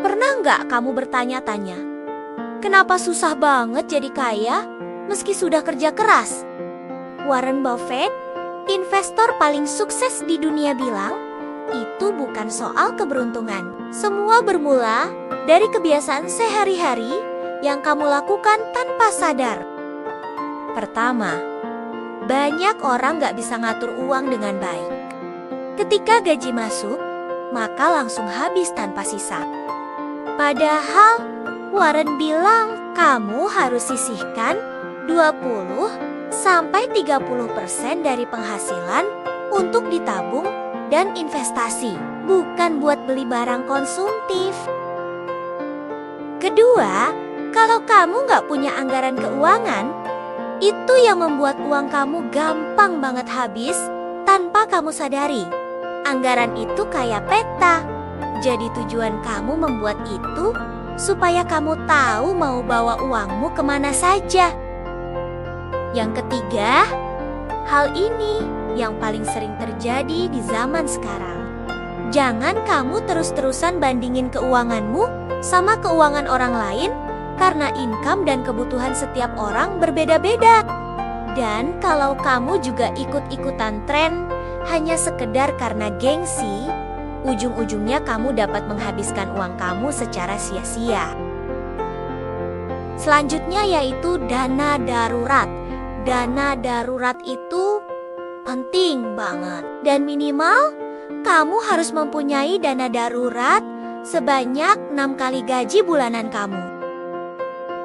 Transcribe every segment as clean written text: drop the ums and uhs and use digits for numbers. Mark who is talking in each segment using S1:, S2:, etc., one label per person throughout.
S1: Pernah nggak kamu bertanya-tanya, kenapa susah banget jadi kaya meski sudah kerja keras? Warren Buffett, investor paling sukses di dunia bilang, itu bukan soal keberuntungan. Semua bermula dari kebiasaan sehari-hari yang kamu lakukan tanpa sadar. Pertama, banyak orang nggak bisa ngatur uang dengan baik. Ketika gaji masuk, maka langsung habis tanpa sisa. Padahal Warren bilang kamu harus sisihkan 20-30% dari penghasilan untuk ditabung dan investasi, bukan buat beli barang konsumtif. Kedua, kalau kamu nggak punya anggaran keuangan, itu yang membuat uang kamu gampang banget habis tanpa kamu sadari. Anggaran itu kayak peta. Jadi tujuan kamu membuat itu supaya kamu tahu mau bawa uangmu kemana saja. Yang ketiga, hal ini yang paling sering terjadi di zaman sekarang. Jangan kamu terus-terusan bandingin keuanganmu sama keuangan orang lain karena income dan kebutuhan setiap orang berbeda-beda. Dan kalau kamu juga ikut-ikutan tren hanya sekedar karena gengsi, ujung-ujungnya kamu dapat menghabiskan uang kamu secara sia-sia. Selanjutnya yaitu dana darurat. Dana darurat itu penting banget. Dan minimal kamu harus mempunyai dana darurat sebanyak 6 kali gaji bulanan kamu.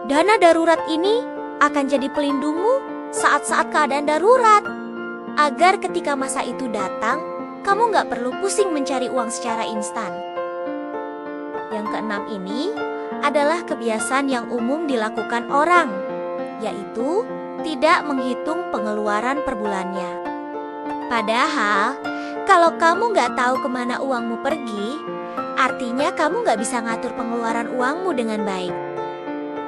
S1: Dana darurat ini akan jadi pelindungmu saat-saat keadaan darurat. Agar ketika masa itu datang, kamu nggak perlu pusing mencari uang secara instan. Yang keenam ini adalah kebiasaan yang umum dilakukan orang, yaitu tidak menghitung pengeluaran per bulannya. Padahal, kalau kamu nggak tahu kemana uangmu pergi, artinya kamu nggak bisa ngatur pengeluaran uangmu dengan baik.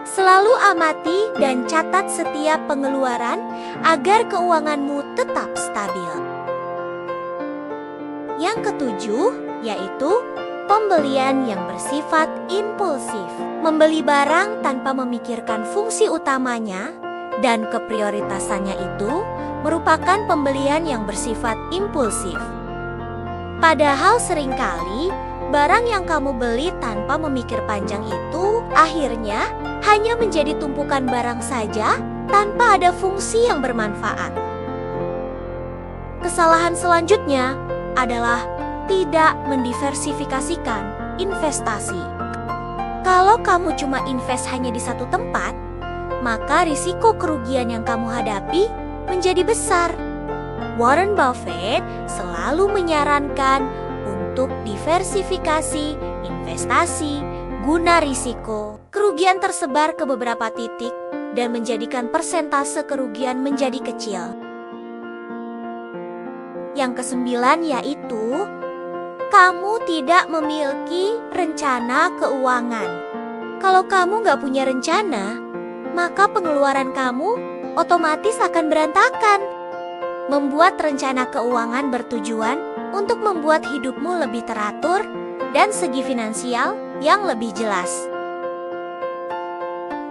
S1: Selalu amati dan catat setiap pengeluaran agar keuanganmu tetap stabil. Yang ketujuh, yaitu pembelian yang bersifat impulsif. Membeli barang tanpa memikirkan fungsi utamanya dan keprioritasannya itu merupakan pembelian yang bersifat impulsif. Padahal seringkali barang yang kamu beli tanpa memikir panjang itu akhirnya hanya menjadi tumpukan barang saja tanpa ada fungsi yang bermanfaat. Kesalahan selanjutnya adalah tidak mendiversifikasikan investasi. Kalau kamu cuma invest hanya di satu tempat, maka risiko kerugian yang kamu hadapi menjadi besar. Warren Buffett selalu menyarankan untuk diversifikasi investasi guna risiko kerugian tersebar ke beberapa titik dan menjadikan persentase kerugian menjadi kecil. Yang kesembilan yaitu kamu tidak memiliki rencana keuangan. Kalau kamu nggak punya rencana, maka pengeluaran kamu otomatis akan berantakan. Membuat rencana keuangan bertujuan untuk membuat hidupmu lebih teratur dan segi finansial yang lebih jelas.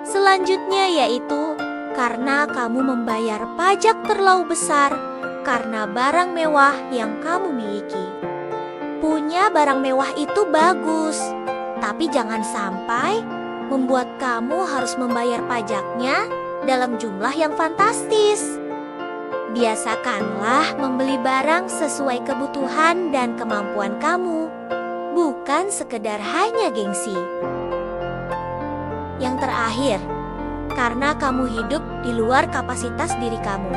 S1: Selanjutnya yaitu karena kamu membayar pajak terlalu besar karena barang mewah yang kamu miliki. Punya barang mewah itu bagus, tapi jangan sampai membuat kamu harus membayar pajaknya dalam jumlah yang fantastis. Biasakanlah membeli barang sesuai kebutuhan dan kemampuan kamu, bukan sekedar hanya gengsi. Yang terakhir, karena kamu hidup di luar kapasitas diri kamu.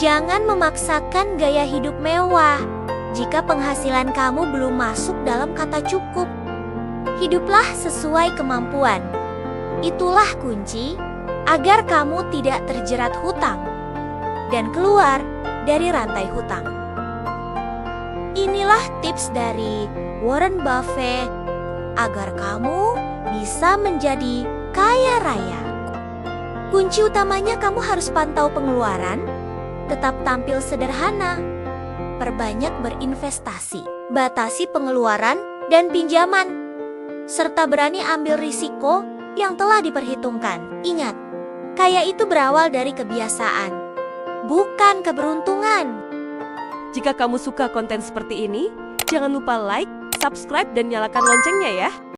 S1: Jangan memaksakan gaya hidup mewah jika penghasilan kamu belum masuk dalam kata cukup. Hiduplah sesuai kemampuan. Itulah kunci agar kamu tidak terjerat hutang dan keluar dari rantai hutang. Inilah tips dari Warren Buffett agar kamu bisa menjadi kaya raya. Kunci utamanya kamu harus pantau pengeluaran, tetap tampil sederhana, perbanyak berinvestasi, batasi pengeluaran dan pinjaman, serta berani ambil risiko yang telah diperhitungkan. Ingat, kaya itu berawal dari kebiasaan, bukan keberuntungan.
S2: Jika kamu suka konten seperti ini, jangan lupa like, subscribe, dan nyalakan loncengnya ya.